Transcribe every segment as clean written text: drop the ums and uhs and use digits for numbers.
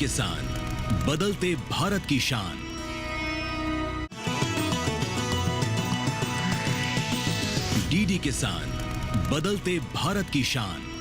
किसान, बदलते भारत की शान। डीडी किसान, बदलते भारत की शान।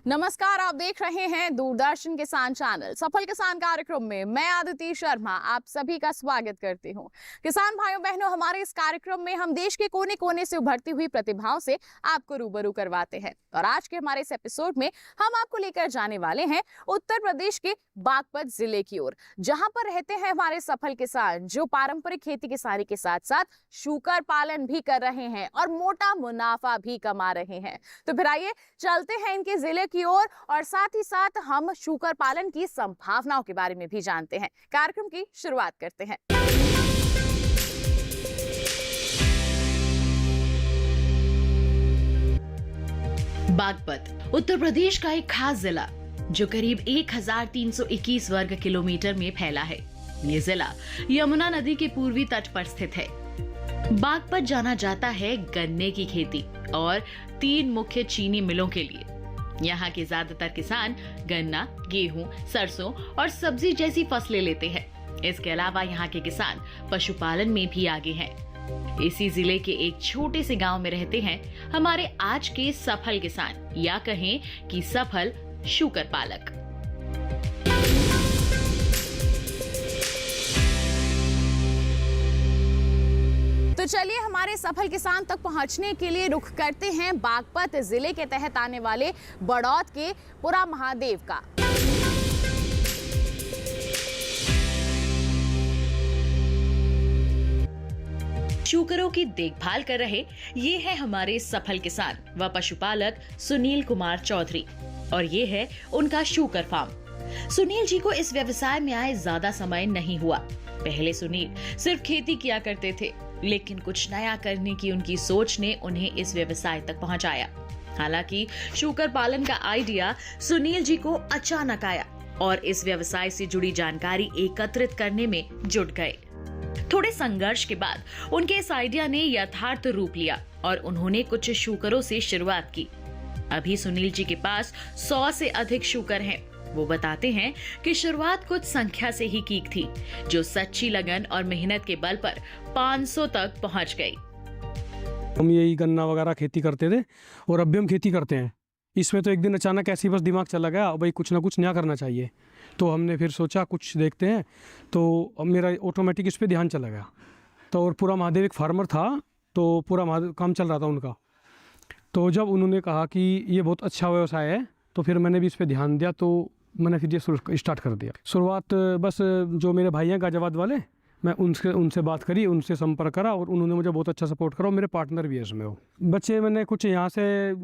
नमस्कार, आप देख रहे हैं दूरदर्शन किसान चैनल। सफल किसान कार्यक्रम में मैं आदिति शर्मा आप सभी का स्वागत करती हूं। किसान भाइयों बहनों, हमारे इस कार्यक्रम में हम देश के कोने कोने से उभरती हुई प्रतिभाओं से आपको रूबरू करवाते हैं। और आज के हमारे इस एपिसोड में हम आपको लेकर जाने वाले हैं उत्तर प्रदेश के बागपत जिले की ओर, जहां पर रहते हैं हमारे सफल किसान जो पारंपरिक खेती किसानी के साथ साथ शूकर पालन भी कर रहे हैं और मोटा मुनाफा भी कमा रहे हैं। तो फिर आइए चलते हैं इनके जिले की ओर और साथ ही साथ हम शूकर पालन की संभावनाओं के बारे में भी जानते हैं। कार्यक्रम की शुरुआत करते हैं। बागपत उत्तर प्रदेश का एक खास जिला जो करीब 1321 वर्ग किलोमीटर में फैला है। ये जिला यमुना नदी के पूर्वी तट पर स्थित है। बागपत जाना जाता है गन्ने की खेती और 3 मुख्य चीनी मिलों के लिए। यहाँ के ज्यादातर किसान गन्ना, गेहूं, सरसों और सब्जी जैसी फसलें लेते हैं। इसके अलावा यहाँ के किसान पशुपालन में भी आगे हैं। इसी जिले के एक छोटे से गांव में रहते हैं हमारे आज के सफल किसान, या कहें कि सफल शूकर पालक। तो चलिए हमारे सफल किसान तक पहुंचने के लिए रुख करते हैं बागपत जिले के तहत आने वाले बड़ौत के पुरा महादेव का। शूकरों की देखभाल कर रहे ये है हमारे सफल किसान व पशुपालक सुनील कुमार चौधरी, और ये है उनका शूकर फार्म। सुनील जी को इस व्यवसाय में आए ज्यादा समय नहीं हुआ। पहले सुनील सिर्फ खेती किया करते थे, लेकिन कुछ नया करने की उनकी सोच ने उन्हें इस व्यवसाय तक पहुंचाया। हालांकि शूकर पालन का आइडिया सुनील जी को अचानक आया और इस व्यवसाय से जुड़ी जानकारी एकत्रित करने में जुट गए। थोड़े संघर्ष के बाद उनके इस आइडिया ने यथार्थ रूप लिया और उन्होंने कुछ शूकरों से शुरुआत की। अभी सुनील जी के पास 100 से अधिक शूकर हैं। वो बताते हैं कि शुरुआत कुछ संख्या से ही की थी, जो सच्ची लगन और मेहनत के बल पर 500 तक पहुंच गई। हम यही गन्ना वगैरह खेती करते थे और अब भी हम खेती करते हैं। इसमें तो एक दिन अचानक ऐसी बस दिमाग चला गया, भाई कुछ ना कुछ नया करना चाहिए। तो हमने फिर सोचा कुछ देखते हैं, तो अब मेरा ऑटोमेटिक इस पे ध्यान चला गया। तो और पूरा महादेव एक फार्मर था, तो पूरा महादेव काम चल रहा था उनका। तो जब उन्होंने कहा कि ये बहुत अच्छा व्यवसाय है, तो फिर मैंने भी इस पर ध्यान दिया। तो मैंने फिर ये स्टार्ट कर दिया। शुरुआत बस जो मेरे भाई हैं गाजियाबाद वाले, मैं उनसे बात करी, उनसे संपर्क करा और उन्होंने मुझे बहुत अच्छा सपोर्ट करा। और मेरे पार्टनर भी है इसमें। वो बच्चे मैंने कुछ यहाँ से,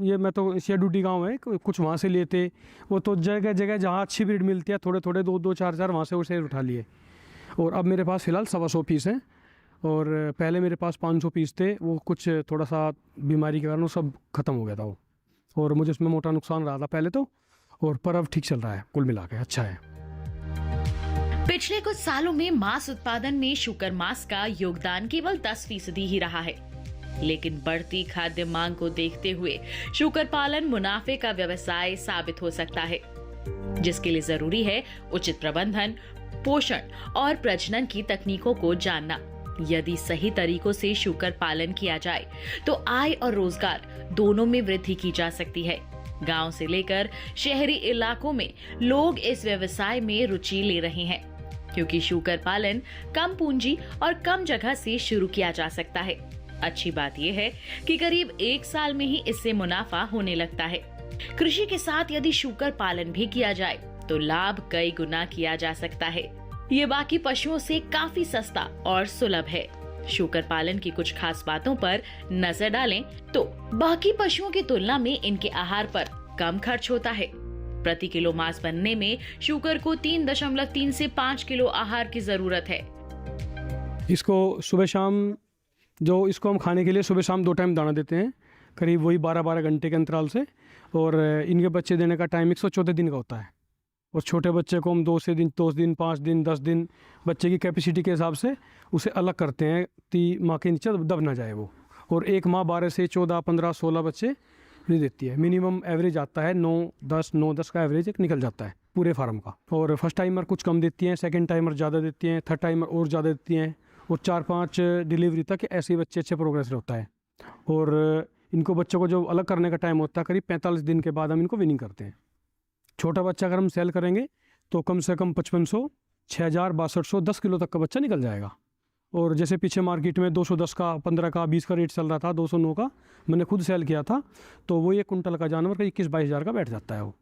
ये मैं तो सियाडूडी गांव है, कुछ वहाँ से लेते। वो तो जगह जगह जहाँ अच्छी ब्रीड मिलती है, थोड़े थोड़े 2-2, 4-4 वहाँ से उसे उठा लिए। और अब मेरे पास फ़िलहाल 125 पीस हैं और पहले मेरे पास 500 पीस थे। वो कुछ थोड़ा सा बीमारी के कारण वो सब ख़त्म हो गया था वो, और मुझे उसमें मोटा नुकसान रहा था पहले तो, और पर अब ठीक चल रहा है, कुल मिला के अच्छा है। पिछले कुछ सालों में मांस उत्पादन में शूकर मांस का योगदान केवल 10% ही रहा है, लेकिन बढ़ती खाद्य मांग को देखते हुए शूकर पालन मुनाफे का व्यवसाय साबित हो सकता है, जिसके लिए जरूरी है उचित प्रबंधन, पोषण और प्रजनन की तकनीकों को जानना। यदि सही तरीकों से शूकर पालन किया जाए तो आय और रोजगार दोनों में वृद्धि की जा सकती है। गांव से लेकर शहरी इलाकों में लोग इस व्यवसाय में रुचि ले रहे हैं, क्योंकि शूकर पालन कम पूंजी और कम जगह से शुरू किया जा सकता है। अच्छी बात यह है कि करीब 1 साल में ही इससे मुनाफा होने लगता है। कृषि के साथ यदि शूकर पालन भी किया जाए तो लाभ कई गुना किया जा सकता है। ये बाकी पशुओं से काफी सस्ता और सुलभ है। शूकर पालन की कुछ खास बातों पर नजर डालें तो बाकी पशुओं की तुलना में इनके आहार पर कम खर्च होता है। प्रति किलो मांस बनने में शूकर को 3.3 से 5 किलो आहार की जरूरत है। इसको सुबह शाम इसको हम खाने के लिए सुबह शाम 2 टाइम दाना देते हैं, करीब वही 12-12 घंटे के अंतराल से। और इनके बच्चे देने का टाइम 114 दिन का होता है। और छोटे बच्चे को हम 2 दिन 5 दिन 10 दिन बच्चे की कैपेसिटी के हिसाब से उसे अलग करते हैं कि माँ के नीचे दब ना जाए वो। और एक माँ 12 से 14, 15, 16 बच्चे नहीं देती है। मिनिमम एवरेज आता है 9-10 का एवरेज एक निकल जाता है पूरे फार्म का। और फर्स्ट टाइमर कुछ कम देती हैं, सेकंड टाइमर ज़्यादा देती हैं, थर्ड टाइमर और ज़्यादा देती हैं। और 4-5 डिलीवरी तक ऐसे बच्चे अच्छे प्रोग्रेस होता है। और इनको बच्चों को जो अलग करने का टाइम होता है करीब 45 दिन के बाद हम इनको विनिंग करते हैं। छोटा बच्चा अगर हम सेल करेंगे तो कम से कम 5500, 6000, 6200, 10 किलो तक का बच्चा निकल जाएगा। और जैसे पीछे मार्केट में 210 का, 15 का, 20 का रेट चल रहा था, 209 का मैंने खुद सेल किया था, तो वो 1 कुंटल का जानवर का 21-22 हज़ार का बैठ जाता है वो।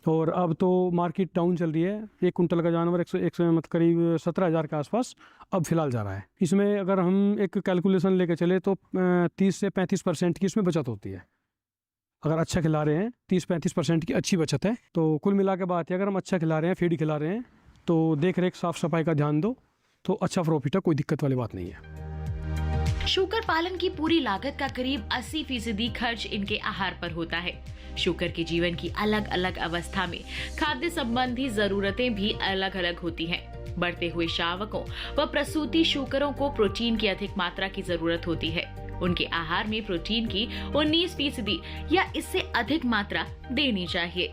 और अब तो मार्केट डाउन चल रही है, 1 कुंटल का जानवर 100 मतलब करीब 17 हज़ार के आसपास अब फिलहाल जा रहा है। इसमें अगर हम एक कैलकुलेशन लेके चले तो 30 से 35% की इसमें बचत होती है। अगर अच्छा खिला रहे हैं 30-35% की अच्छी बचत है। तो कुल मिला के बात है, अगर हम अच्छा खिला रहे हैं, फीड खिला रहे हैं, तो देख रेख साफ सफाई का ध्यान दो तो अच्छा प्रॉफिट है, कोई दिक्कत वाली बात नहीं है। शूकर पालन की पूरी लागत का करीब 80% खर्च इनके आहार पर होता है। शूकर के जीवन की अलग अलग अवस्था में खाद्य संबंधी जरूरतें भी अलग अलग होती हैं। बढ़ते हुए शावकों व प्रसूति शूकरों को प्रोटीन की अधिक मात्रा की जरूरत होती है। उनके आहार में प्रोटीन की 19% या इससे अधिक मात्रा देनी चाहिए।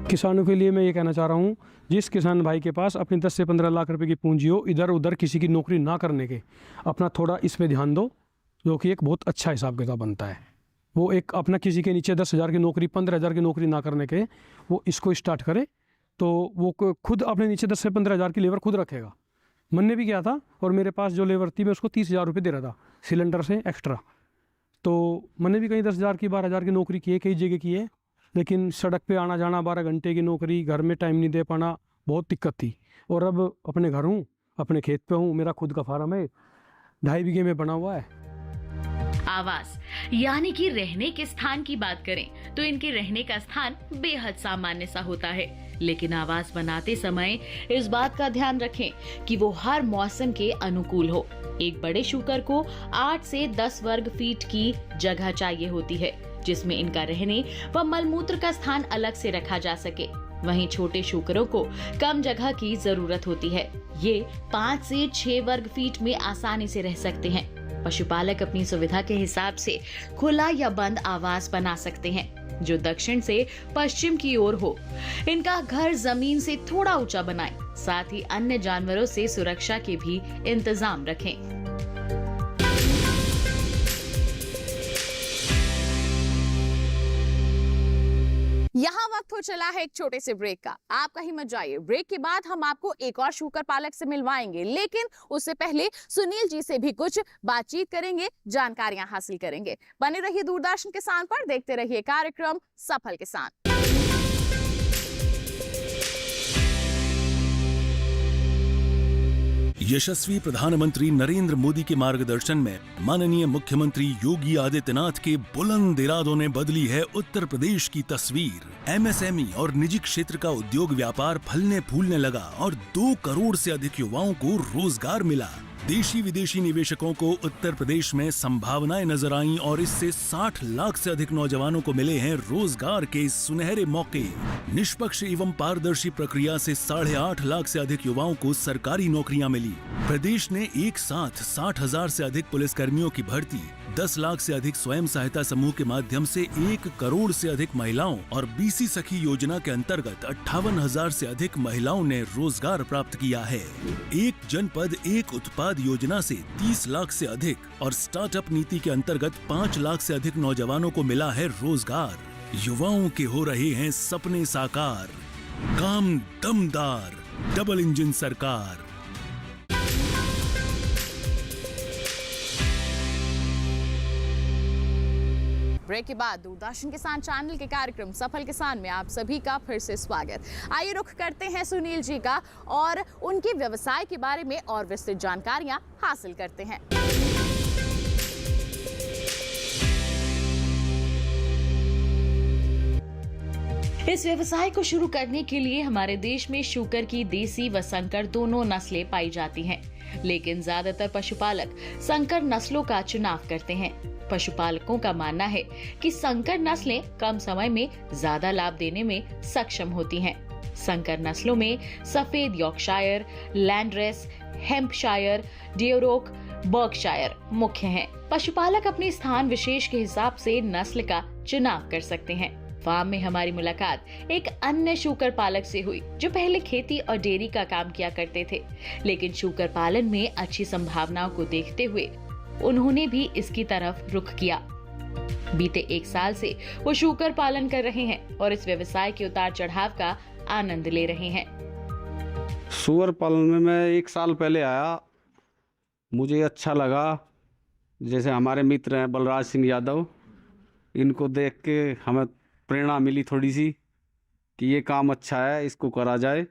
किसानों के लिए मैं ये कहना चाह रहा हूँ, जिस किसान भाई के पास अपनी 10 से 15 लाख रुपए की पूंजी हो, इधर उधर किसी की नौकरी ना करने के अपना थोड़ा इस पे ध्यान दो, जो कि एक बहुत अच्छा हिसाब किताब बनता है। वो एक अपना किसी के नीचे 10,000 की नौकरी, 15,000 की नौकरी ना करने के वो इसको स्टार्ट करे तो वो खुद अपने नीचे 10 से 15,000 की लेबर खुद रखेगा। मैंने भी किया था और मेरे पास जो लेबर थी मैं उसको 30,000 रुपये दे रहा था सिलेंडर से एक्स्ट्रा। तो मैंने भी कहीं 10,000 की 12,000 की नौकरी की है, कई जगह की है, लेकिन सड़क पे आना जाना, 12 घंटे की नौकरी, घर में टाइम नहीं दे पाना, बहुत दिक्कत थी। और अब अपने घर हूँ, अपने खेत पे हूँ, मेरा खुद का फार्म है, 2.5 बीघे में बना हुआ है। आवास यानी कि रहने के स्थान की बात करें तो इनके रहने का स्थान बेहद सामान्य सा होता है, लेकिन आवास बनाते समय इस बात का ध्यान रखें कि वो हर मौसम के अनुकूल हो। एक बड़े शूकर को 8 से 10 वर्ग फीट की जगह चाहिए होती है, जिसमें इनका रहने व मलमूत्र का स्थान अलग से रखा जा सके। वहीं छोटे शूकरों को कम जगह की जरूरत होती है। ये 5 से 6 वर्ग फीट में आसानी से रह सकते हैं। पशुपालक अपनी सुविधा के हिसाब से खुला या बंद आवास बना सकते हैं, जो दक्षिण से पश्चिम की ओर हो। इनका घर जमीन से थोड़ा ऊंचा बनाएं, साथ ही अन्य जानवरों से सुरक्षा के भी इंतजाम रखें। यहाँ वक्त हो चला है एक छोटे से ब्रेक का। आप कहीं मत जाइए, ब्रेक के बाद हम आपको एक और शूकर पालक से मिलवाएंगे, लेकिन उससे पहले सुनील जी से भी कुछ बातचीत करेंगे, जानकारियां हासिल करेंगे। बने रहिए दूरदर्शन किसान पर, देखते रहिए कार्यक्रम सफल किसान। यशस्वी प्रधानमंत्री नरेंद्र मोदी के मार्गदर्शन में माननीय मुख्यमंत्री योगी आदित्यनाथ के बुलंद इरादों ने बदली है उत्तर प्रदेश की तस्वीर। एमएसएमई और निजी क्षेत्र का उद्योग व्यापार फलने फूलने लगा और 2 करोड़ से अधिक युवाओं को रोजगार मिला। देशी विदेशी निवेशकों को उत्तर प्रदेश में संभावनाएं नजर आईं और इससे 60 लाख से अधिक नौजवानों को मिले हैं रोजगार के सुनहरे मौके। निष्पक्ष एवं पारदर्शी प्रक्रिया से 8.5 लाख से अधिक युवाओं को सरकारी नौकरियां मिली। प्रदेश ने एक साथ 60,000 से अधिक पुलिसकर्मियों की भर्ती, 10 लाख से अधिक स्वयं सहायता समूह के माध्यम से 1 करोड़ से अधिक महिलाओं और बीसी सखी योजना के अंतर्गत 58,000 से अधिक महिलाओं ने रोजगार प्राप्त किया है। एक जनपद एक उत्पाद योजना से 30 लाख से अधिक और स्टार्टअप नीति के अंतर्गत 5 लाख से अधिक नौजवानों को मिला है रोजगार। युवाओं के हो रहे हैं सपने साकार। काम दमदार, डबल इंजन सरकार। ब्रेक के बाद दूरदर्शन किसान चैनल के कार्यक्रम सफल किसान में आप सभी का फिर से स्वागत। आइए रुख करते हैं सुनील जी का और उनके व्यवसाय के बारे में और विस्तृत जानकारियां हासिल करते हैं। इस व्यवसाय को शुरू करने के लिए हमारे देश में शूकर की देसी व संकर दोनों नस्लें पाई जाती हैं। लेकिन ज्यादातर पशुपालक संकर नस्लों का चुनाव करते हैं। पशुपालकों का मानना है कि संकर नस्लें कम समय में ज्यादा लाभ देने में सक्षम होती हैं। संकर नस्लों में सफेद यॉर्कशायर, लैंडरेस, हैम्पशायर, ड्यूरोक, बर्कशायर मुख्य हैं। पशुपालक अपने स्थान विशेष के हिसाब से नस्ल का चुनाव कर सकते हैं। फार्म में हमारी मुलाकात एक अन्य शूकर पालक से हुई जो पहले खेती और डेयरी का काम किया करते थे, लेकिन शूकर पालन में अच्छी संभावनाओं को देखते हुए उन्होंने भी इसकी तरफ रुख किया। बीते 1 साल से वो शूकर पालन कर रहे हैं और इस व्यवसाय के उतार चढ़ाव का आनंद ले रहे हैं। सूअर पालन में मैं 1 साल पहले आया, मुझे अच्छा लगा। जैसे हमारे मित्र हैं बलराज सिंह यादव, इनको देख के हमें प्रेरणा मिली थोड़ी सी कि ये काम अच्छा है, इसको करा जाए।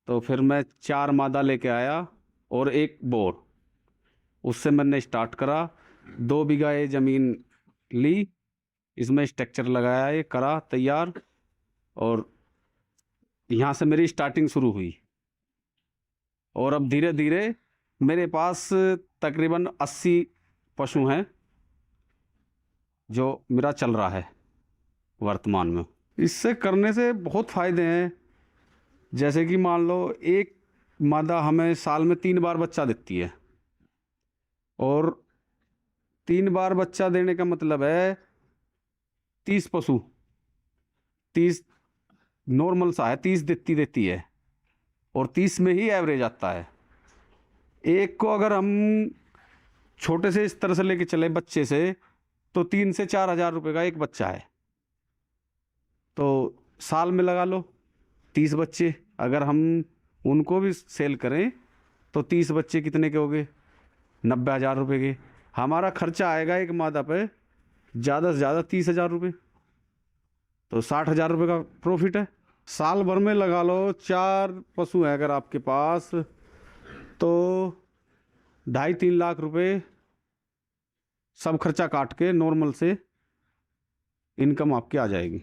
तो फिर मैं 4 मादा लेके आया और 1 बोर, उससे मैंने स्टार्ट करा। 2 बीघा ये ज़मीन ली, इसमें स्ट्रक्चर लगाया, ये करा तैयार, और यहाँ से मेरी स्टार्टिंग शुरू हुई। और अब धीरे धीरे मेरे पास तकरीबन 80 पशु हैं जो मेरा चल रहा है वर्तमान में। इससे करने से बहुत फ़ायदे हैं। जैसे कि मान लो एक मादा हमें साल में 3 बार बच्चा देती है, और 3 बार बच्चा देने का मतलब है 30 पशु, 30 नॉर्मल सा है, 30 देती है, और 30 में ही एवरेज आता है। एक को अगर हम छोटे से इस तरह से लेके चले बच्चे से, तो 3 से 4 हज़ार रुपये का एक बच्चा है। तो साल में लगा लो 30 बच्चे, अगर हम उनको भी सेल करें तो 30 बच्चे कितने के हो गए? 90,000 रुपये के। हमारा खर्चा आएगा एक मादा पे ज़्यादा से ज़्यादा 30,000 रुपये, तो 60,000 रुपये का प्रॉफिट है। साल भर में लगा लो 4 पशु हैं अगर आपके पास, तो 2.5-3 लाख रुपए सब खर्चा काट के नॉर्मल से इनकम आपकी आ जाएगी।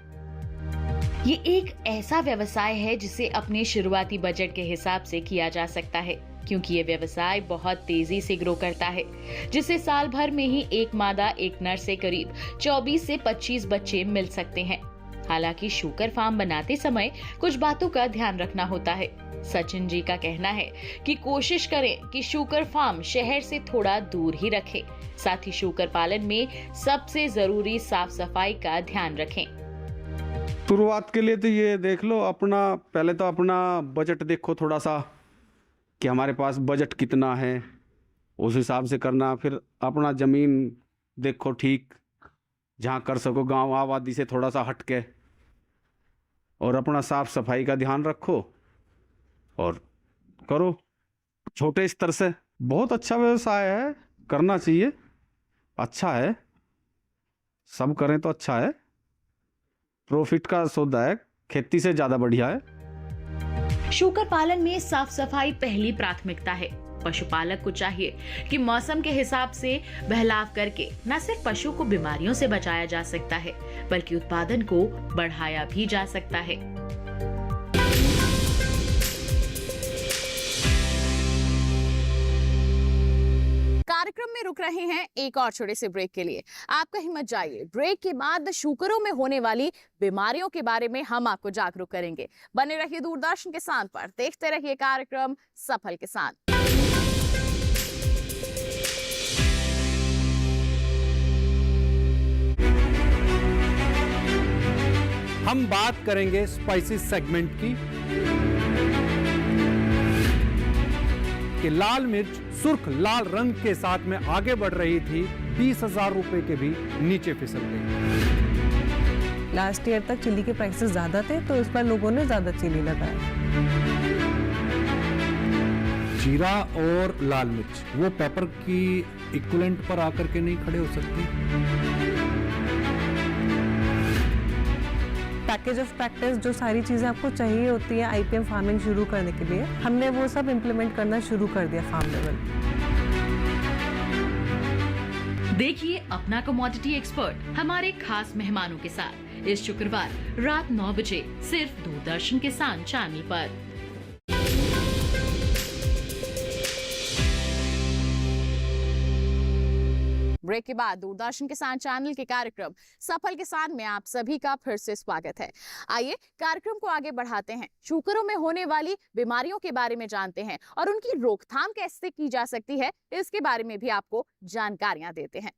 ये एक ऐसा व्यवसाय है जिसे अपने शुरुआती बजट के हिसाब से किया जा सकता है, क्योंकि ये व्यवसाय बहुत तेजी से ग्रो करता है, जिसे साल भर में ही एक मादा एक नर से करीब 24 से 25 बच्चे मिल सकते हैं। हालांकि शूकर फार्म बनाते समय कुछ बातों का ध्यान रखना होता है। सचिन जी का कहना है कि कोशिश करें कि शूकर फार्म शहर से थोड़ा दूर ही रखें। साथ ही शूकर पालन में सबसे जरूरी साफ सफाई का ध्यान रखें। शुरुआत के लिए तो ये देख लो, अपना पहले तो अपना बजट देखो थोड़ा सा कि हमारे पास बजट कितना है, उस हिसाब से करना। फिर अपना ज़मीन देखो ठीक, जहाँ कर सको गांव आबादी से थोड़ा सा हट के, और अपना साफ सफाई का ध्यान रखो और करो छोटे स्तर से। बहुत अच्छा व्यवसाय है, करना चाहिए, अच्छा है, सब करें तो अच्छा है। प्रॉफिट का सौदा है, खेती से ज्यादा बढ़िया है। शूकर पालन में साफ सफाई पहली प्राथमिकता है। पशुपालक को चाहिए कि मौसम के हिसाब से बहलाव करके न सिर्फ पशु को बीमारियों से बचाया जा सकता है, बल्कि उत्पादन को बढ़ाया भी जा सकता है। कार्यक्रम में रुक रहे हैं एक और छोटे से ब्रेक के लिए। आप कहीं मत जाइए। ब्रेक के बाद शूकरों में होने वाली बीमारियों के बारे में हम आपको जागरूक करेंगे। बने रहिए दूरदर्शन किसान पर, देखते रहिए कार्यक्रम सफल किसान। हम बात करेंगे स्पाइसेस सेगमेंट की कि लाल मिर्च सुर्ख लाल रंग के साथ में आगे बढ़ रही थी, 20,000 रुपए के भी नीचे फिसल गई। लास्ट ईयर तक चिली के प्राइसेस ज्यादा थे, तो इस बार लोगों ने ज्यादा चिली लगाया। जीरा और लाल मिर्च वो पेपर की इक्विवेलेंट पर आकर के नहीं खड़े हो सकते। पैकेज ऑफ प्रैक्टिस, जो सारी चीजें आपको चाहिए होती है आईपीएम फार्मिंग शुरू करने के लिए, हमने वो सब इम्प्लीमेंट करना शुरू कर दिया फार्म लेवल। देखिए अपना कमोडिटी एक्सपर्ट हमारे खास मेहमानों के साथ इस शुक्रवार रात 9 बजे सिर्फ दूरदर्शन किसान चैनल पर। ब्रेक के बाद दूरदर्शन किसान चैनल के कार्यक्रम सफल किसान में आप सभी का फिर से स्वागत है। आइए कार्यक्रम को आगे बढ़ाते हैं, शूकरों में होने वाली बीमारियों के बारे में जानते हैं और उनकी रोकथाम कैसे की जा सकती है इसके बारे में भी आपको जानकारियां देते हैं।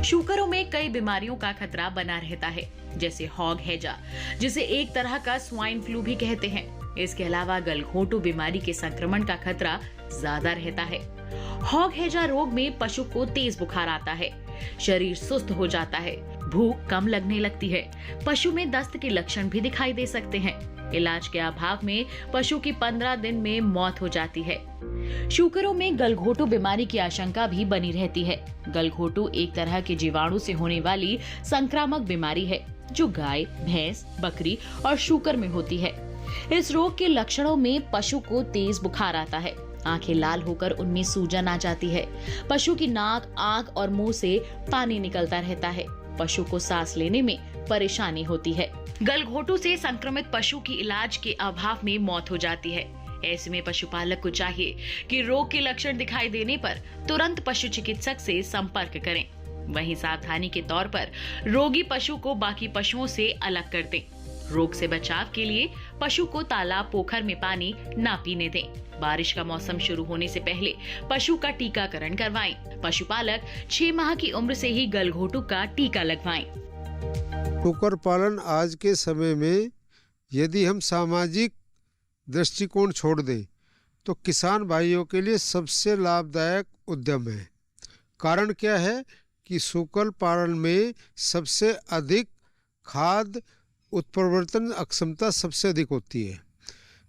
शूकरों में कई बीमारियों का खतरा बना रहता है, जैसे हॉग हैजा, जिसे एक तरह का स्वाइन फ्लू भी कहते हैं। इसके अलावा गलघोंटू बीमारी के संक्रमण का खतरा ज्यादा रहता है। हॉग हैजा रोग में पशु को तेज बुखार आता है, शरीर सुस्त हो जाता है, भूख कम लगने लगती है, पशु में दस्त के लक्षण भी दिखाई दे सकते हैं। इलाज के अभाव में पशु की 15 दिन में मौत हो जाती है। शूकरों में गलघोंटू बीमारी की आशंका भी बनी रहती है। गलघोंटू एक तरह के जीवाणु से होने वाली संक्रामक बीमारी है जो गाय, भैंस, बकरी और शूकर में होती है। इस रोग के लक्षणों में पशु को तेज बुखार आता है, आंखें लाल होकर उनमें सूजन आ जाती है, पशु की नाक, आंख और मुंह से पानी निकलता रहता है, पशु को सांस लेने में परेशानी होती है। गलघोंटू से संक्रमित पशु की इलाज के अभाव में मौत हो जाती है। ऐसे में पशुपालक को चाहिए कि रोग के लक्षण दिखाई देने पर तुरंत पशु चिकित्सक से संपर्क करें। वहीं सावधानी के तौर पर रोगी पशु को बाकी पशुओं से अलग कर दें। रोग से बचाव के लिए पशु को तालाब, पोखर में पानी न पीने दें। बारिश का मौसम शुरू होने से पहले पशु का टीकाकरण करवाएं। पशुपालक 6 माह की उम्र से ही गलघोंटू का टीका लगवाएं। शूकर पालन आज के समय में यदि हम सामाजिक दृष्टिकोण छोड़ दें तो किसान भाइयों के लिए सबसे लाभदायक उद्यम है। कारण क्या है कि शूकर पालन में सबसे अधिक खाद्य उत्परिवर्तन अक्षमता सबसे अधिक होती है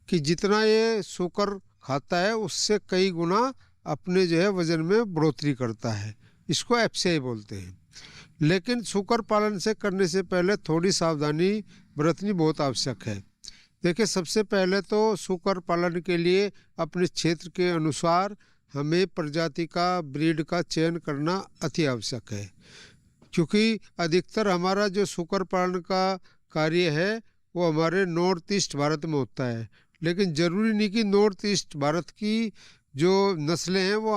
कि जितना ये शूकर खाता है उससे कई गुना अपने जो है वजन में बढ़ोतरी करता है। इसको एफसीआई बोलते हैं। लेकिन शूकर पालन से करने से पहले थोड़ी सावधानी बरतनी बहुत आवश्यक है। देखिए, सबसे पहले तो शूकर पालन के लिए अपने क्षेत्र के अनुसार हमें प्रजाति का, ब्रीड का चयन करना अति आवश्यक है, क्योंकि अधिकतर हमारा जो शूकर पालन का कार्य है वो हमारे नॉर्थ ईस्ट भारत में होता है। लेकिन ज़रूरी नहीं कि नॉर्थ ईस्ट भारत की जो नस्लें हैं वो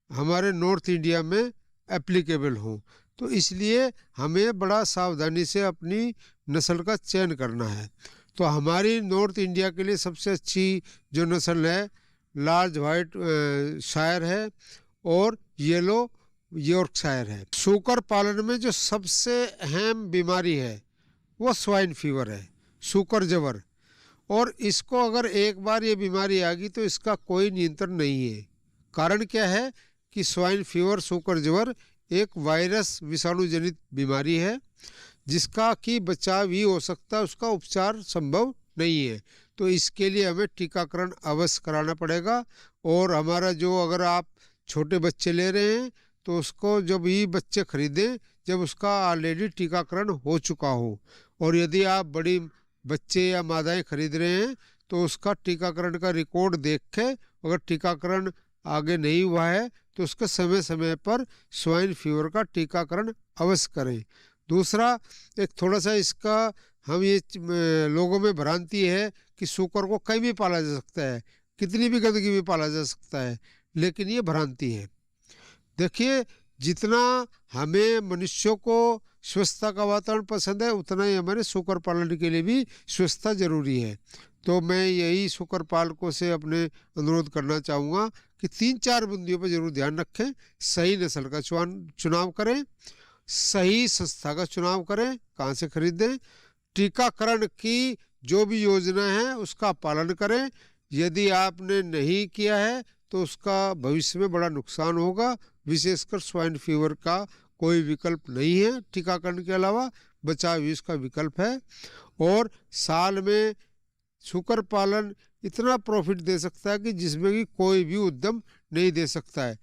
हमारे नॉर्थ इंडिया में एप्लीकेबल हों। तो इसलिए हमें बड़ा सावधानी से अपनी नस्ल का चयन करना है। तो हमारी नॉर्थ इंडिया के लिए सबसे अच्छी जो नस्ल है लार्ज वाइट शायर है और येलो यॉर्कशायर है। शूकर पालन में जो सबसे अहम बीमारी है वो स्वाइन फीवर है, शूकर जबर। और इसको अगर एक बार ये बीमारी आ गई तो इसका कोई नियंत्रण नहीं है। कारण क्या है कि स्वाइन फीवर, शूकर जबर एक वायरस विषाणु जनित बीमारी है जिसका कि बचाव ही हो सकता है, उसका उपचार संभव नहीं है। तो इसके लिए हमें टीकाकरण अवश्य कराना पड़ेगा। और हमारा जो, अगर आप छोटे बच्चे ले रहे हैं तो उसको जब ही बच्चे खरीदें जब उसका ऑलरेडी टीकाकरण हो चुका हो। और यदि आप बड़ी बच्चे या मादाएं खरीद रहे हैं तो उसका टीकाकरण का रिकॉर्ड देख के, अगर टीकाकरण आगे नहीं हुआ है तो उसके समय समय पर स्वाइन फीवर का टीकाकरण अवश्य करें। दूसरा, एक थोड़ा सा इसका हम ये लोगों में भ्रांति है कि शूकर को कहीं भी पाला जा सकता है, कितनी भी गंदगी में पाला जा सकता है, लेकिन ये भ्रांति है। देखिए, जितना हमें मनुष्यों को स्वच्छता का वातावरण पसंद है उतना ही हमारे शूकर पालन के लिए भी स्वच्छता जरूरी है। तो मैं यही शूकर पालकों से अपने अनुरोध करना चाहूँगा कि 3-4 बिंदुओं पर जरूर ध्यान रखें। सही नस्ल का चुनाव करें, सही संस्था का चुनाव करें, कहाँ से खरीदें, टीकाकरण की जो भी योजना है उसका पालन करें। यदि आपने नहीं किया है तो उसका भविष्य में बड़ा नुकसान होगा। विशेषकर स्वाइन फीवर का कोई विकल्प नहीं है, टीकाकरण के अलावा बचाव ही इसका विकल्प है। और साल में शूकर पालन इतना प्रॉफिट दे सकता है कि जिसमें कि कोई भी उद्यम नहीं दे सकता है।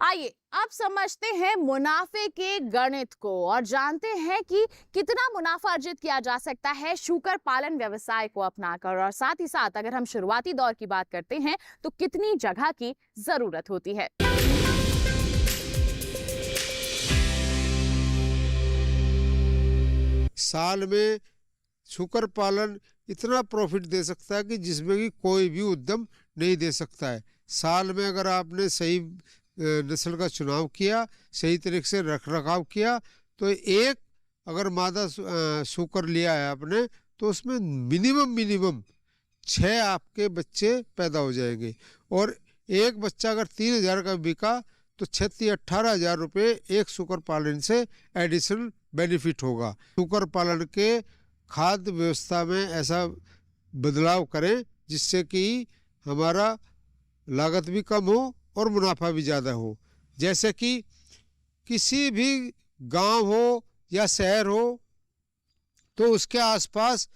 आइए अब समझते हैं मुनाफे के गणित को और जानते हैं कि कितना मुनाफा अर्जित किया जा सकता है शूकर पालन व्यवसाय को अपनाकर। और साथ ही साथ अगर हम शुरुआती दौर की बात करते हैं तो कितनी जगह की जरूरत होती है। साल में शुकर पालन इतना प्रॉफिट दे सकता है कि जिसमें कि कोई भी उद्यम नहीं दे सकता है। साल में अगर आपने सही नस्ल का चुनाव किया, सही तरीके से रख रखाव किया, तो एक अगर मादा शुकर लिया है आपने तो उसमें मिनिमम 6 आपके बच्चे पैदा हो जाएंगे। और एक बच्चा अगर 3,000 का बिका तो 36-18,000 रुपये एक शुकर पालन से एडिशनल बेनिफिट होगा। शुकर पालन के खाद्य व्यवस्था में ऐसा बदलाव करें जिससे कि हमारा लागत भी कम हो और मुनाफा भी ज़्यादा हो। जैसे कि किसी भी गांव हो या शहर हो तो उसके आसपास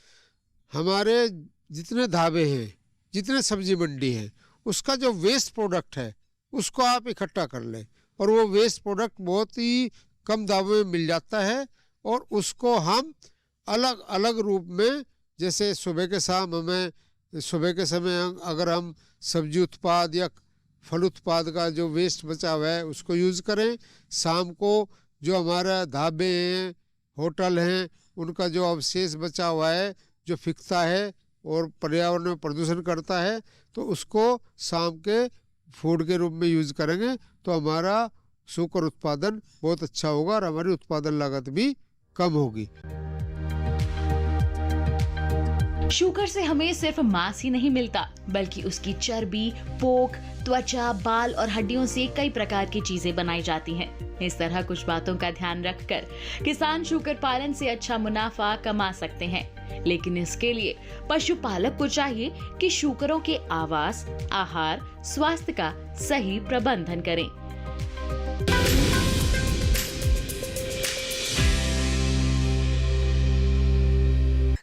हमारे जितने ढाबे हैं, जितने सब्जी मंडी हैं, उसका जो वेस्ट प्रोडक्ट है उसको आप इकट्ठा कर लें और वो वेस्ट प्रोडक्ट बहुत ही कम दामों में मिल जाता है। और उसको हम अलग अलग रूप में, जैसे सुबह के समय अगर हम सब्जी उत्पाद या फल उत्पाद का जो वेस्ट बचा हुआ है उसको यूज़ करें। शाम को जो हमारा ढाबे हैं, होटल हैं, उनका जो अवशेष बचा हुआ है जो फिकता है और पर्यावरण में प्रदूषण करता है, तो उसको शाम के फूड के रूप में यूज़ करेंगे तो हमारा शुकर उत्पादन बहुत अच्छा होगा और हमारी उत्पादन लागत भी कम होगी। शुकर से हमें सिर्फ मांस ही नहीं मिलता, बल्कि उसकी चर्बी, पोक, त्वचा, बाल और हड्डियों से कई प्रकार की चीजें बनाई जाती हैं। इस तरह कुछ बातों का ध्यान रखकर किसान शुकर पालन से अच्छा मुनाफा कमा सकते हैं। लेकिन इसके लिए पशुपालक को चाहिए कि शुकरों के आवास, आहार, स्वास्थ्य का सही प्रबंधन करें।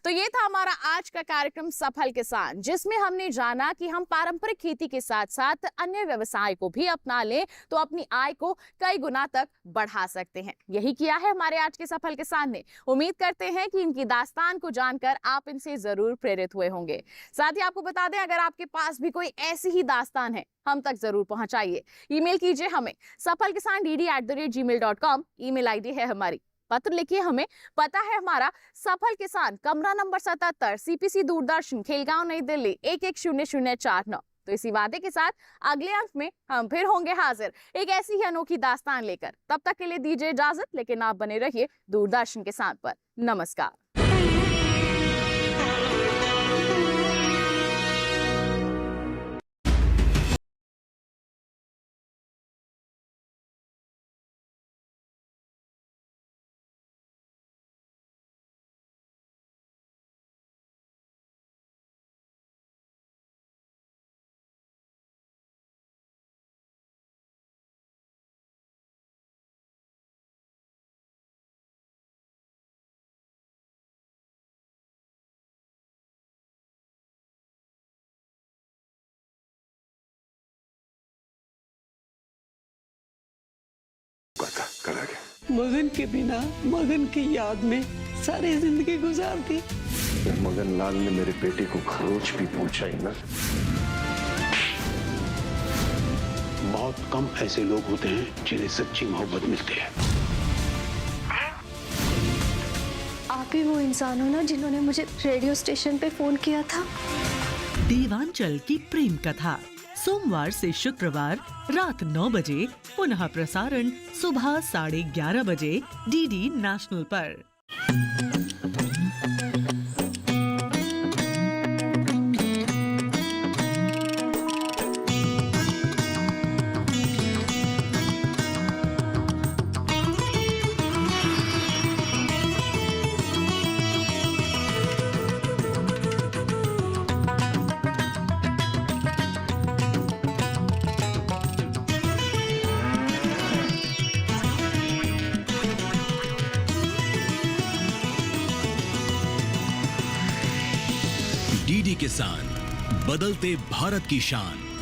तो ये था हमारा आज का कार्यक्रम सफल किसान, जिसमें हमने जाना कि हम पारंपरिक खेती के साथ साथ अन्य व्यवसाय को भी अपना लें तो अपनी आय को कई गुना तक बढ़ा सकते हैं। यही किया है हमारे आज के सफल किसान ने। उम्मीद करते हैं कि इनकी दास्तान को जानकर आप इनसे जरूर प्रेरित हुए होंगे। साथ ही आपको बता दें, अगर आपके पास भी कोई ऐसी ही दास्तान है, हम तक जरूर पहुंचाइए। ईमेल कीजिए हमें safalkisan@gmail.com ईमेल आईडी है हमारी। पत्र लिखिए हमें, पता है हमारा सफल किसान, कमरा नंबर 77, CPC दूरदर्शन, खेलगांव, नई दिल्ली 110049। तो इसी वादे के साथ अगले अंक में हम फिर होंगे हाजिर एक ऐसी ही अनोखी दास्तान लेकर। तब तक के लिए दीजिए इजाजत, लेकिन आप बने रहिए दूरदर्शन के साथ पर। नमस्कार। मगन के बिना, मगन की याद में सारी जिंदगी गुजार दी। मगन लाल ने मेरे बेटे को खरोच भी पहुंचाई ना। बहुत कम ऐसे लोग होते हैं जिन्हें सच्ची मोहब्बत मिलती है। आप ही वो इंसान हो ना जिन्होंने मुझे रेडियो स्टेशन पे फोन किया था। देवांचल की प्रेम कथा, सोमवार से शुक्रवार रात 9 बजे, पुनः प्रसारण सुबह 11:30 बजे DD नेशनल पर। DD किसान, बदलते भारत की शान।